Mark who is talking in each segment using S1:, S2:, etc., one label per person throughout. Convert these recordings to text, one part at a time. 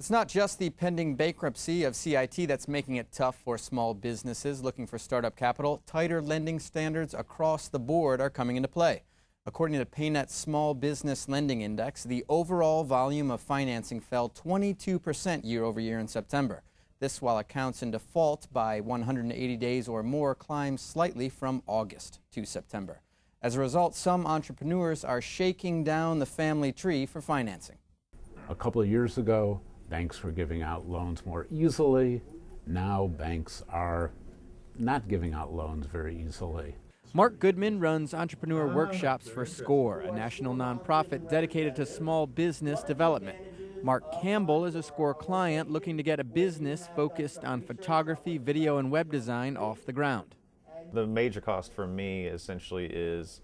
S1: It's not just the pending bankruptcy of CIT that's making it tough for small businesses looking for startup capital. Tighter lending standards across the board are coming into play. According to PayNet's Small Business Lending Index, the overall volume of financing fell 22% year over year in September. This while accounts in default by 180 days or more climbed slightly from August to September. As a result, some entrepreneurs are shaking down the family tree for financing.
S2: A couple of years ago, banks were giving out loans more easily. Now banks are not giving out loans very easily.
S1: Mark Goodman runs entrepreneur workshops for SOORE, a national nonprofit dedicated to small business development. Mark Campbell is a SOORE client looking to get a business focused on photography, video, and web design off the ground.
S3: The major cost for me essentially is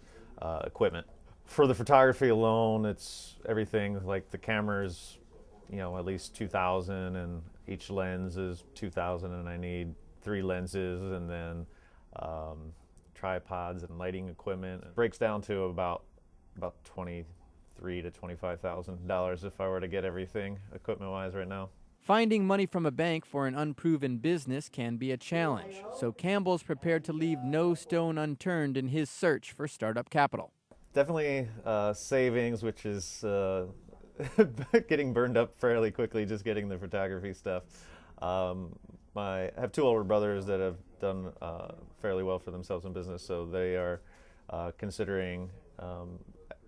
S3: equipment. For the photography alone, it's everything like the cameras, at least $2,000, and each lens is $2,000, and I need 3 lenses, and then tripods and lighting equipment. It breaks down to about $23,000 to $25,000 if I were to get everything equipment-wise right now.
S1: Finding money from a bank for an unproven business can be a challenge, so Campbell's prepared to leave no stone unturned in his search for startup capital.
S3: Definitely savings, which is getting burned up fairly quickly, just getting the photography stuff. I have 2 older brothers that have done fairly well for themselves in business, so they are considering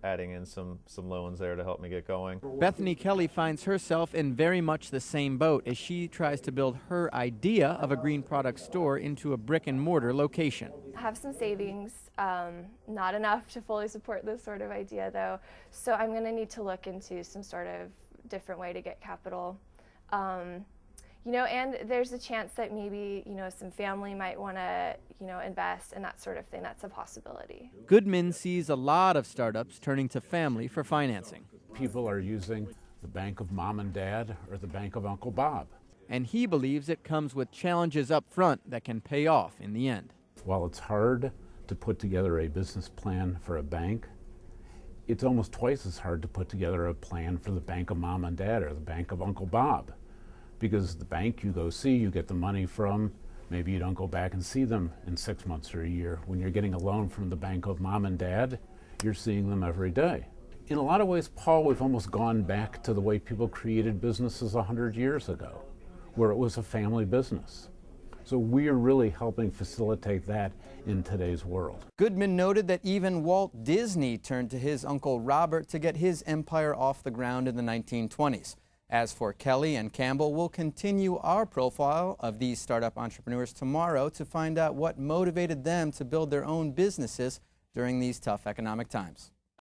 S3: adding in some loans there to help me get going.
S1: Bethany KELLEY finds herself in very much the same boat as she tries to build her idea of a green product store into a brick-and-mortar location.
S4: I have some savings, not enough to fully support this sort of idea though, so I'm going to need to look into some sort of different way to get capital. And there's a chance that maybe, some family might want to, invest and that sort of thing. That's a possibility.
S1: Goodman sees a lot of startups turning to family for financing.
S2: People are using the bank of mom and dad or the bank of Uncle Bob.
S1: And he believes it comes with challenges up front that can pay off in the end.
S2: While it's hard to put together a business plan for a bank, it's almost twice as hard to put together a plan for the bank of mom and dad or the bank of Uncle Bob. Because the bank you go see, you get the money from, maybe you don't go back and see them in 6 months or a year. When you're getting a loan from the bank of mom and dad, you're seeing them every day. In a lot of ways, Paul, we've almost gone back to the way people created businesses 100 years ago, where it was a family business. So we are really helping facilitate that in today's world.
S1: Goodman noted that even Walt Disney turned to his uncle Robert to get his empire off the ground in the 1920s. As for Kelly and Campbell, we'll continue our profile of these startup entrepreneurs tomorrow to find out what motivated them to build their own businesses during these tough economic times.